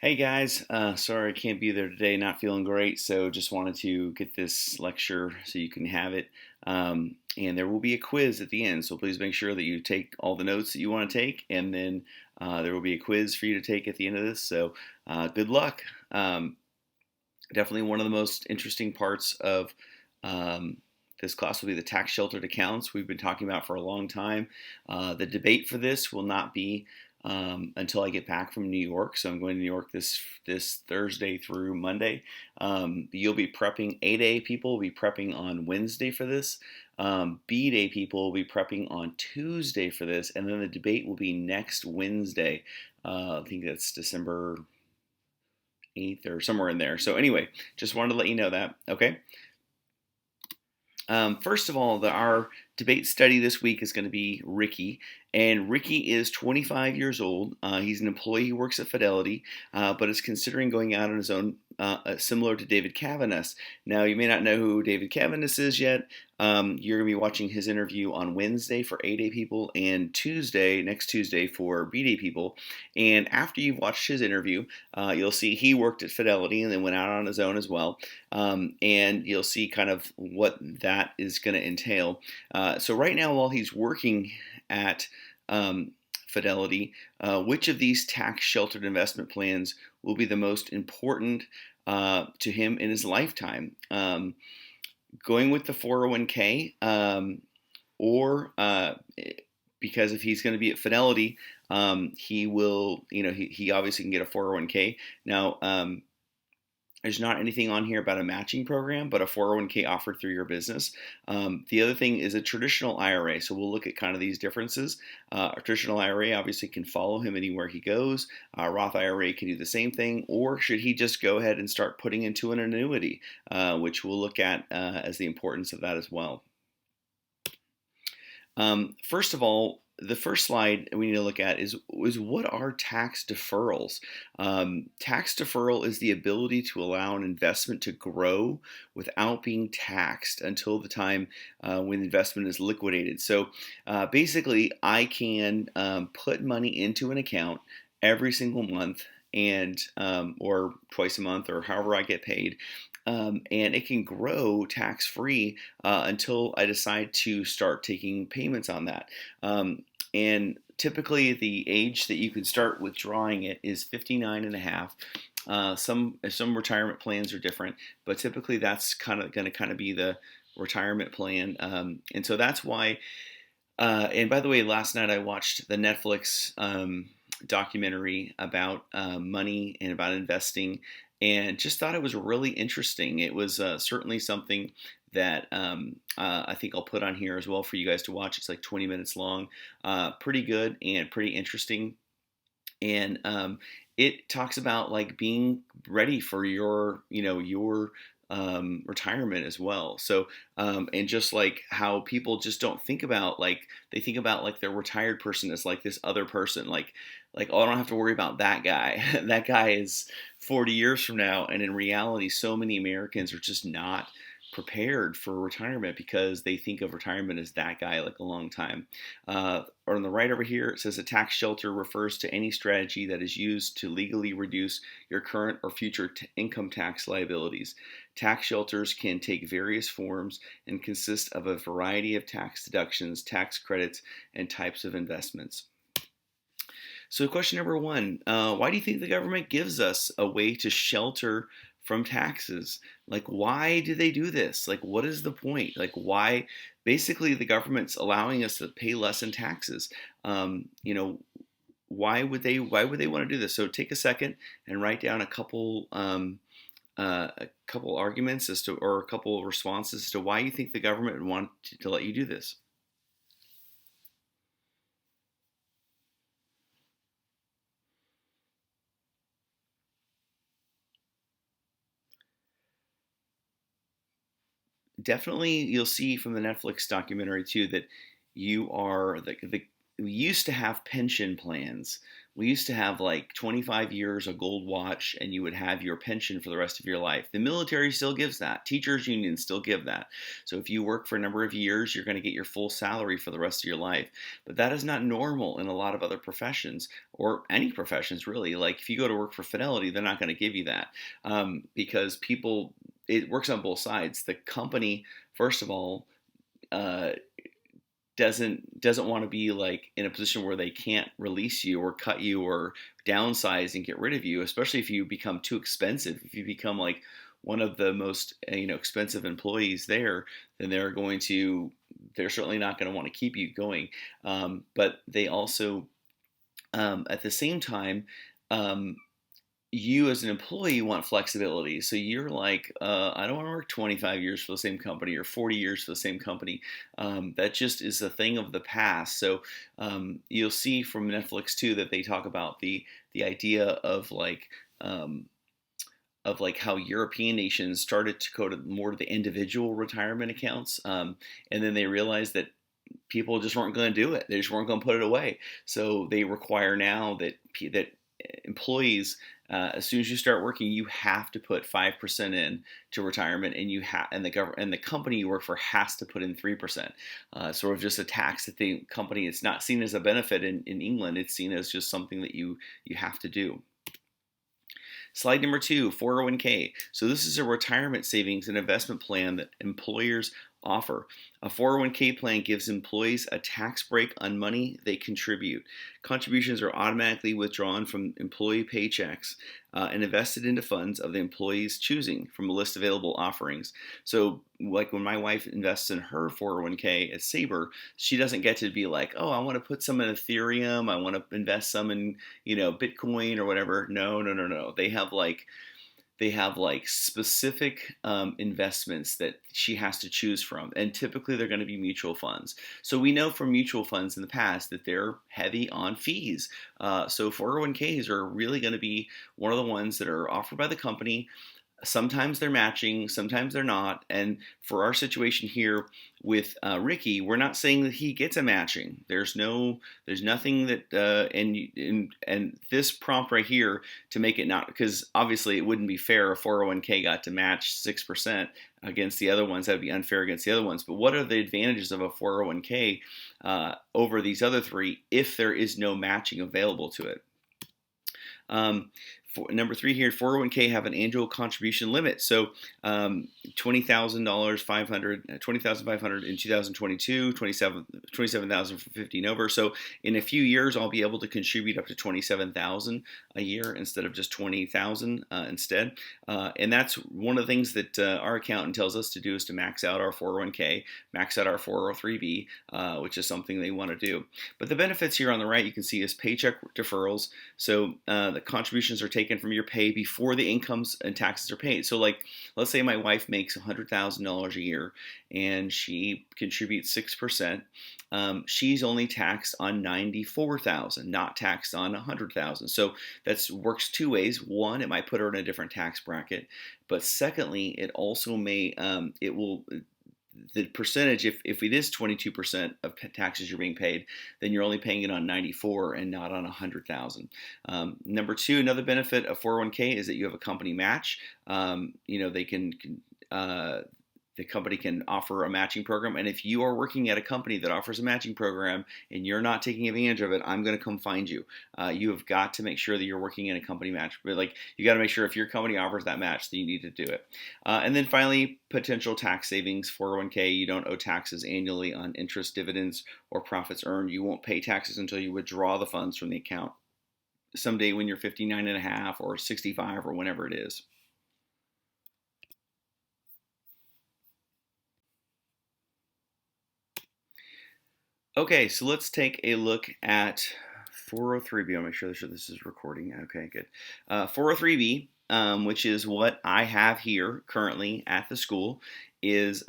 Hey guys, sorry I can't be there today, not feeling great, so just wanted to get this lecture so you can have it. And there will be a quiz at the end, so please make sure that you take all the notes that you want to take, and then there will be a quiz for you to take at the end of this, so good luck. Definitely one of the most interesting parts of um, this class will be the tax sheltered accounts we've been talking about for a long time. The debate for this will not be until I get back from New York. So I'm going to New York this Thursday through Monday. You'll be prepping. A-Day people will be prepping on Wednesday for this. B-Day people will be prepping on Tuesday for this, and then the debate will be next Wednesday. I think that's December 8th or somewhere in there. So anyway, just wanted to let you know that. Okay. First of all, our debate study this week is going to be Ricky. And Ricky is 25 years old. He's an employee who works at Fidelity, but is considering going out on his own, similar to David Cavanis. Now, you may not know who David Cavanis is yet. You're going to be watching his interview on Wednesday for A-Day people and next Tuesday for B-Day people. And after you've watched his interview, you'll see he worked at Fidelity and then went out on his own as well. And you'll see kind of what that is going to entail. So right now, while he's working at Fidelity, which of these tax sheltered investment plans will be the most important to him in his lifetime? Going with the 401k, or because if he's going to be at Fidelity, he will, he obviously can get a 401k. Now, there's not anything on here about a matching program, but a 401k offered through your business. The other thing is a traditional IRA. So we'll look at kind of these differences. A traditional IRA obviously can follow him anywhere he goes. Roth IRA can do the same thing, or should he just go ahead and start putting into an annuity, which we'll look at as the importance of that as well. First of all, the first slide we need to look at is what are tax deferrals? Tax deferral is the ability to allow an investment to grow without being taxed until the time when the investment is liquidated. So basically, I can put money into an account every single month and or twice a month or however I get paid, and it can grow tax free until I decide to start taking payments on that. And typically, the age that you can start withdrawing it is 59 and a half. Some retirement plans are different, but typically that's kind of going to kind of be the retirement plan, and so that's why. And by the way, last night I watched the Netflix documentary about money and about investing, and just thought it was really interesting. It was certainly something that I think I'll put on here as well for you guys to watch. It's like 20 minutes long, pretty good and pretty interesting. And it talks about like being ready for your retirement as well. So, and just like how people just don't think about, like, they think about like their retired person as like this other person, like, oh, I don't have to worry about that guy. That guy is 40 years from now. And in reality, so many Americans are just not prepared for retirement because they think of retirement as that guy like a long time. Or on the right over here, it says a tax shelter refers to any strategy that is used to legally reduce your current or future income tax liabilities. Tax shelters can take various forms and consist of a variety of tax deductions, tax credits, and types of investments. So, question number one, why do you think the government gives us a way to shelter from taxes? Like, why do they do this? Like, what is the point? Like, why? Basically, the government's allowing us to pay less in taxes. You know, why would they want to do this? So, take a second and write down a couple arguments as to, or a couple responses as to why you think the government would want to let you do this. Definitely, you'll see from the Netflix documentary too that you are we used to have pension plans we used to have like 25 years, a gold watch, and you would have your pension for the rest of your life. The military still gives that. Teachers unions still give that. So if you work for a number of years, you're going to get your full salary for the rest of your life. But that is not normal in a lot of other professions, or any professions really. Like if you go to work for Fidelity, they're not going to give you that, because people, it works on both sides. The company, first of all, uh, doesn't want to be like in a position where they can't release you or cut you or downsize and get rid of you, especially if you become too expensive. If you become like one of the most expensive employees there, then they're certainly not going to want to keep you going. But they also, at the same time, um, you as an employee want flexibility. So you're like, I don't want to work 25 years for the same company or 40 years for the same company. That just is a thing of the past. So you'll see from Netflix too that they talk about the idea um, of like how European nations started to go to more to the individual retirement accounts, and then they realized that people just weren't going to do it. They just weren't going to put it away. So they require now that employees, as soon as you start working, you have to put 5% in to retirement, and and the government and the company you work for has to put in 3%. Sort of just a tax that the company, it's not seen as a benefit in England. It's seen as just something that you have to do. Slide number 2, 401k. So this is a retirement savings and investment plan that employers offer. A 401k plan gives employees a tax break on money they contribute. Contributions are automatically withdrawn from employee paychecks and invested into funds of the employee's choosing from a list of available offerings. So, like when my wife invests in her 401k at Sabre, she doesn't get to be like, oh, I want to put some in Ethereum, I want to invest some in, Bitcoin or whatever. No, no, no, no. They have like specific investments that she has to choose from, and typically they're going to be mutual funds. So we know from mutual funds in the past that they're heavy on fees. So 401ks are really going to be one of the ones that are offered by the company. Sometimes they're matching, sometimes they're not. And for our situation here with Ricky, we're not saying that he gets a matching. There's nothing that, and this prompt right here to make it not, because obviously it wouldn't be fair if 401k got to match 6% against the other ones. That would be unfair against the other ones. But what are the advantages of a 401k over these other three if there is no matching available to it? Number 3 here, 401k have an annual contribution limit. So $20,000, $20,500 in 2022, 27,000 for 15 over. So in a few years, I'll be able to contribute up to 27,000 a year instead of just 20,000 instead. And that's one of the things that our accountant tells us to do, is to max out our 401k, max out our 403b, which is something they want to do. But the benefits here on the right, you can see, is paycheck deferrals. So the contributions are taken from your pay before the incomes and taxes are paid. So like, let's say my wife makes $100,000 a year and she contributes 6%. She's only taxed on 94,000, not taxed on 100,000. So that works two ways. One, it might put her in a different tax bracket, but secondly, it also may it will the percentage, if it is 22% of taxes you're being paid, then you're only paying it on 94 and not on 100,000. Number 2, another benefit of 401k is that you have a company match. They can the company can offer a matching program. And if you are working at a company that offers a matching program and you're not taking advantage of it, I'm going to come find you. You have got to make sure that you're working in a company match. But like, you got to make sure if your company offers that match, then you need to do it. And then finally, potential tax savings. 401k, you don't owe taxes annually on interest, dividends, or profits earned. You won't pay taxes until you withdraw the funds from the account someday when you're 59 and a half or 65 or whenever it is. Okay, so let's take a look at 403B. I'll make sure this is recording. Okay, good. 403B, which is what I have here currently at the school, is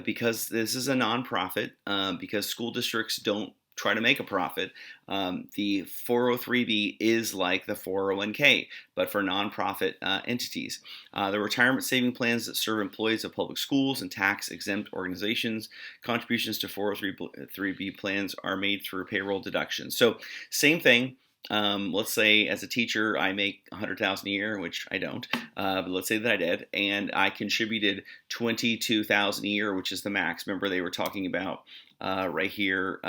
because this is a nonprofit, because school districts don't try to make a profit. The 403B is like the 401k, but for nonprofit entities. The retirement saving plans that serve employees of public schools and tax-exempt organizations. Contributions to 403B plans are made through payroll deductions. So same thing. Let's say as a teacher I make 100,000 a year, which I don't, but let's say that I did, and I contributed 22,000 a year, which is the max. Remember they were talking about right here.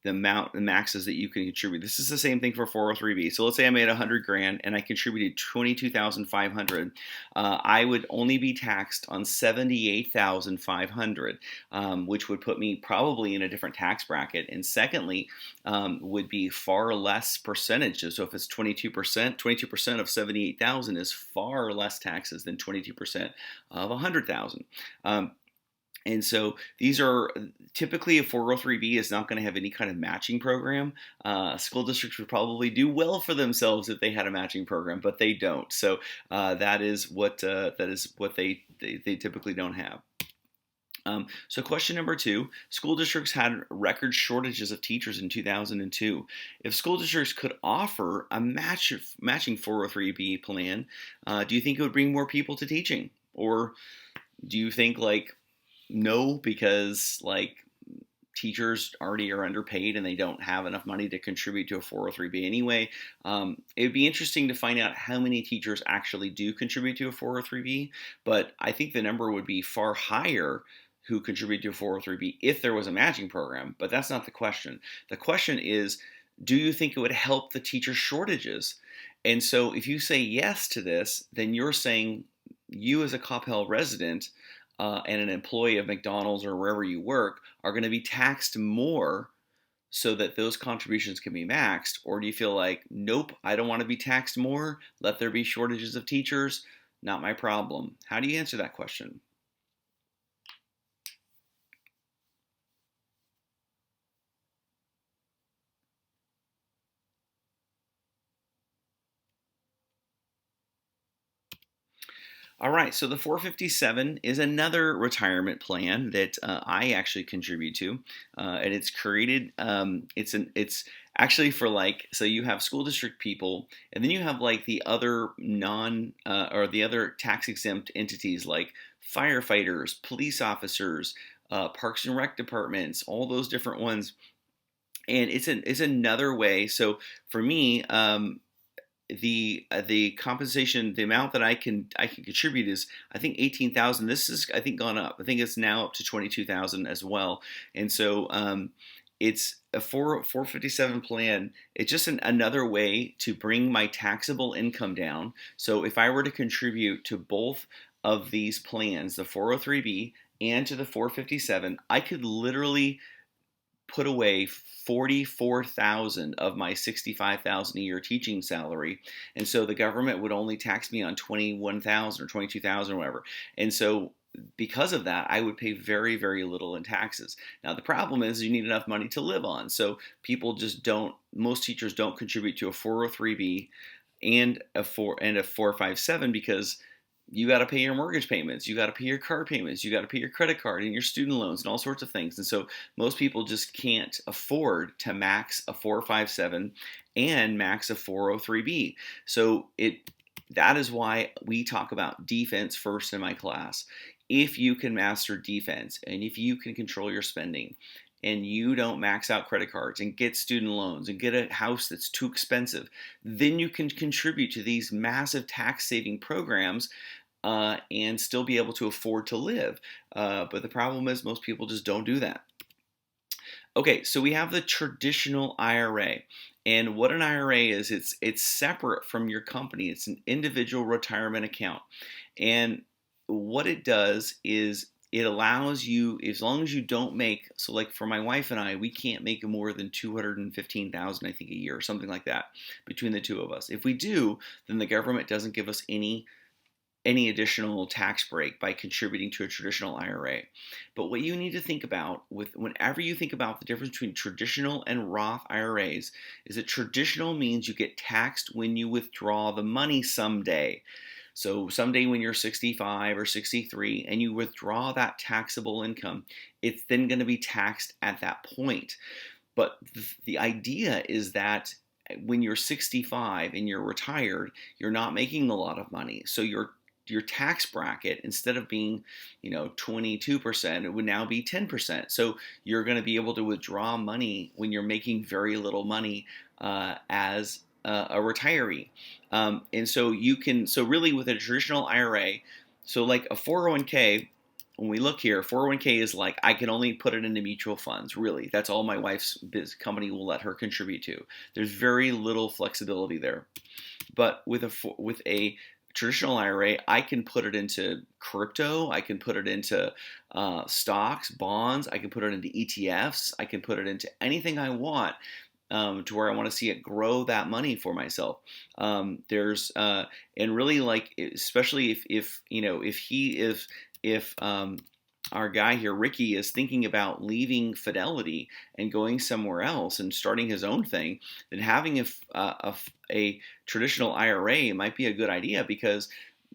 The maxes that you can contribute. This is the same thing for 403b. So let's say I made 100 grand and I contributed 22,500. I would only be taxed on 78,500, which would put me probably in a different tax bracket. And secondly, would be far less percentages. So if it's 22%, 22% of 78,000 is far less taxes than 22% of 100,000. And so these are typically a 403b is not going to have any kind of matching program. School districts would probably do well for themselves if they had a matching program, but they don't. So that is what they typically don't have. So question number 2, school districts had record shortages of teachers in 2002. If school districts could offer a matching 403b plan, do you think it would bring more people to teaching? Or do you think no, because teachers already are underpaid and they don't have enough money to contribute to a 403b anyway? It would be interesting to find out how many teachers actually do contribute to a 403b, but I think the number would be far higher who contribute to a 403b if there was a matching program, but that's not the question. The question is, do you think it would help the teacher shortages? And so if you say yes to this, then you're saying you as a Coppell resident and an employee of McDonald's or wherever you work are going to be taxed more so that those contributions can be maxed? Or do you feel like, nope, I don't want to be taxed more, let there be shortages of teachers, not my problem? How do you answer that question? All right, so the 457 is another retirement plan that I actually contribute to, and it's created. It's actually for so you have school district people, and then you have the other or the other tax exempt entities like firefighters, police officers, parks and rec departments, all those different ones, and it's another way. So for me, the compensation, the amount that I can contribute is I think 18,000. This is I think gone up. I think it's now up to 22,000 as well. And so it's a 457 plan. It's just another way to bring my taxable income down. So if I were to contribute to both of these plans, the 403b and to the 457, I could literally put away 44,000 of my 65,000 a year teaching salary, and so the government would only tax me on 21,000 or 22,000 or whatever. And so because of that, I would pay very, very little in taxes. Now the problem is you need enough money to live on. So people just don't. Most teachers don't contribute to a 403b and a 457 because you got to pay your mortgage payments, you got to pay your car payments, you got to pay your credit card and your student loans and all sorts of things. And so most people just can't afford to max a 457 and max a 403b. So that is why we talk about defense first in my class. If you can master defense and if you can control your spending and you don't max out credit cards and get student loans and get a house that's too expensive, then you can contribute to these massive tax saving programs and still be able to afford to live. But the problem is most people just don't do that. Okay, so we have the traditional IRA. And what an IRA is, it's separate from your company. It's an individual retirement account. And what it does is it allows you, as long as you don't make, so like for my wife and I, we can't make more than 215,000, I think, a year or something like that between the two of us. If we do, then the government doesn't give us any additional tax break by contributing to a traditional IRA. But what you need to think about whenever you think about the difference between traditional and Roth IRAs is that traditional means you get taxed when you withdraw the money someday. So someday when you're 65 or 63 and you withdraw that taxable income, it's then going to be taxed at that point. But the idea is that when you're 65 and you're retired, you're not making a lot of money. So your tax bracket, instead of being 22%, it would now be 10%. So you're going to be able to withdraw money when you're making very little money as a retiree. And so you can, so really with a traditional IRA, so like a 401k, when we look here, 401k is like I can only put it into mutual funds. Really, that's all my wife's company will let her contribute to. There's very little flexibility there. But with a traditional IRA, I can put it into crypto. I can put it into stocks, bonds. I can put it into ETFs. I can put it into anything I want. To where I want to see it grow that money for myself. There's and really, like, especially if our guy here, Ricky, is thinking about leaving Fidelity and going somewhere else and starting his own thing, then having a traditional IRA might be a good idea, because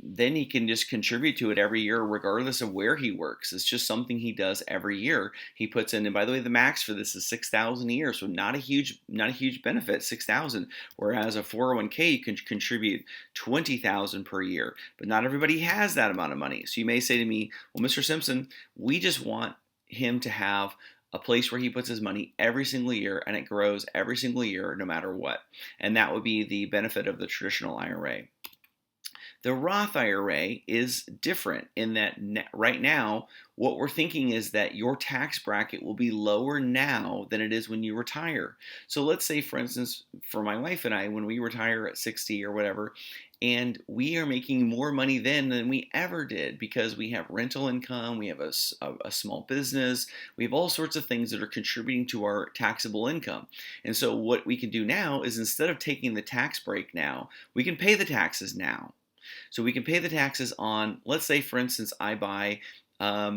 then he can just contribute to it every year regardless of where he works. It's just something he does every year. He puts in, and by the way, the max for this is $6,000 a year, so not a huge benefit, $6,000. Whereas a 401k, you can contribute $20,000 per year, but not everybody has that amount of money. So you may say to me, well, Mr. Simpson, we just want him to have a place where he puts his money every single year and it grows every single year no matter what. And that would be the benefit of the traditional IRA. The Roth IRA is different in that right now, what we're thinking is that your tax bracket will be lower now than it is when you retire. So let's say, for instance, for my wife and I, when we retire at 60 or whatever, and we are making more money then than we ever did, because we have rental income, we have a small business, we have all sorts of things that are contributing to our taxable income. And so what we can do now is, instead of taking the tax break now, we can pay the taxes now. So we can pay the taxes on, let's say, for instance, I buy a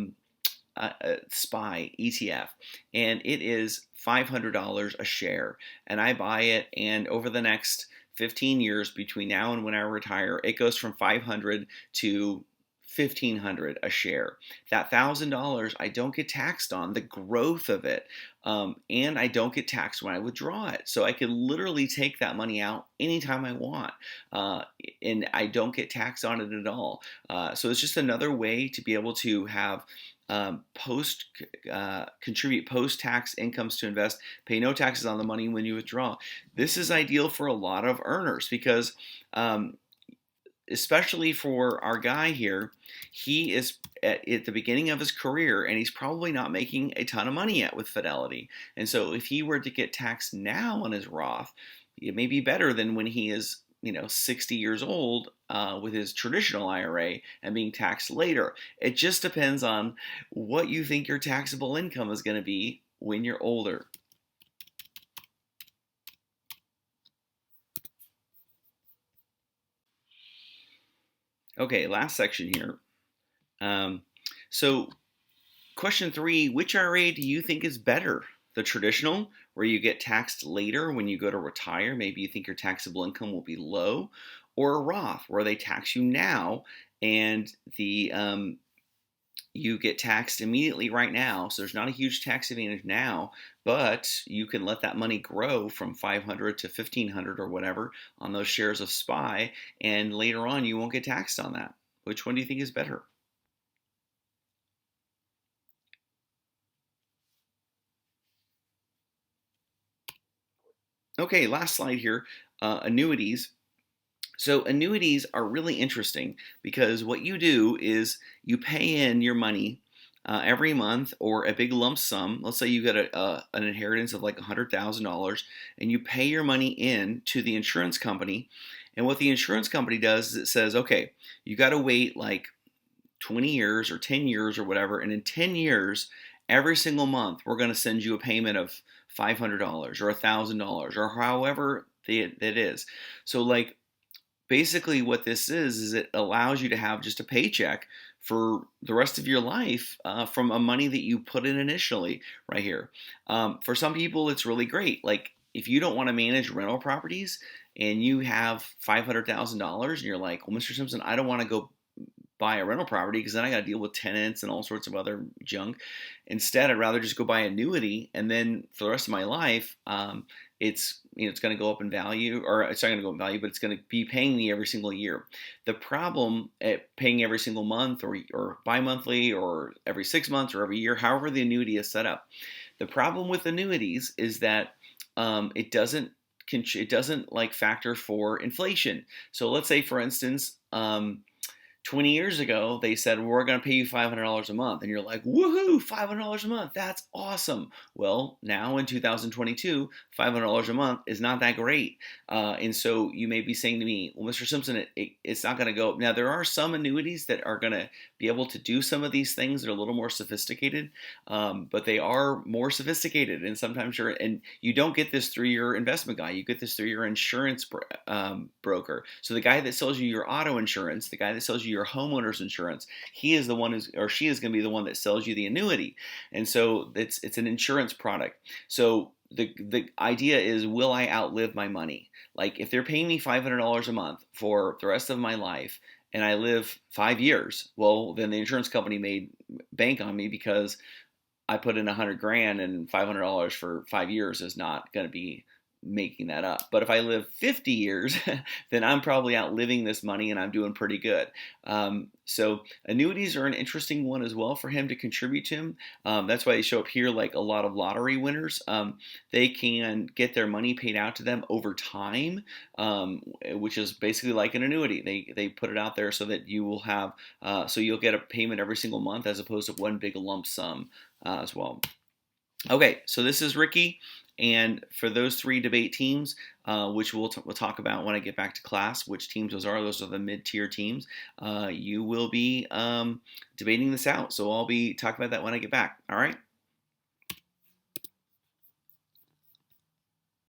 SPY ETF, and it is $500 a share, and I buy it, and over the next 15 years, between now and when I retire, it goes from 500 to $1,500 a share. That $1,000 I don't get taxed on the growth of it, and I don't get taxed when I withdraw it. So I could literally take that money out anytime I want, and I don't get taxed on it at all. So it's just another way to be able to have contribute post-tax incomes to invest, pay no taxes on the money when you withdraw. This is ideal for a lot of earners, because especially for our guy here, he is at the beginning of his career, and he's probably not making a ton of money yet with Fidelity. And so if he were to get taxed now on his Roth, it may be better than when he is 60 years old with his traditional IRA and being taxed later. It just depends on what you think your taxable income is going to be when you're older. Okay, last section here. So question 3, which IRA do you think is better? The traditional, where you get taxed later when you go to retire, maybe you think your taxable income will be low, or a Roth, where they tax you now and you get taxed immediately right now, so there's not a huge tax advantage now, but you can let that money grow from 500 to 1,500 or whatever on those shares of SPY, and later on you won't get taxed on that. Which one do you think is better? Okay, last slide here, annuities. So annuities are really interesting, because what you do is you pay in your money every month, or a big lump sum. Let's say you get an inheritance of like $100,000, and you pay your money in to the insurance company. And what the insurance company does is it says, okay, you got to wait like 20 years or 10 years or whatever, and in 10 years, every single month, we're going to send you a payment of $500 or $1,000 or however it is. So like, basically what this is it allows you to have just a paycheck for the rest of your life from a money that you put in initially right here. For some people, it's really great. Like, if you don't want to manage rental properties and you have $500,000 and you're like, well, Mr. Simpson, I don't want to go buy a rental property because then I got to deal with tenants and all sorts of other junk. Instead, I'd rather just go buy an annuity, and then for the rest of my life, it's going to go up in value, or it's not going to go up in value, but it's going to be paying me every single year. The problem at paying every single month, or bi-monthly, or every 6 months, or every year, however the annuity is set up. The problem with annuities is that it doesn't like factor for inflation. So let's say, for instance, 20 years ago, they said, we're going to pay you $500 a month. And you're like, woohoo, $500 a month. That's awesome. Well, now in 2022, $500 a month is not that great. And so you may be saying to me, well, Mr. Simpson, it's not going to go. Now, there are some annuities that are going to be able to do some of these things that are a little more sophisticated, but they are more sophisticated. And sometimes you don't get this through your investment guy. You get this through your insurance broker. So the guy that sells you your auto insurance, the guy that sells you your homeowner's insurance, he is the one or she is going to be the one that sells you the annuity. And so it's an insurance product. So the idea is, will I outlive my money? Like, if they're paying me $500 a month for the rest of my life and I live 5 years, well, then the insurance company made bank on me, because I put in 100 grand, and $500 for 5 years is not going to be making that up. But if I live 50 years, then I'm probably outliving this money and I'm doing pretty good. So annuities are an interesting one as well for him to contribute to him. That's why they show up here like a lot of lottery winners. They can get their money paid out to them over time, which is basically like an annuity. They put it out there so that you will have, so you'll get a payment every single month, as opposed to one big lump sum as well. Okay, so this is Ricky. And for those three debate teams, which we'll talk about when I get back to class, which teams those are the mid-tier teams, you will be debating this out. So I'll be talking about that when I get back. All right.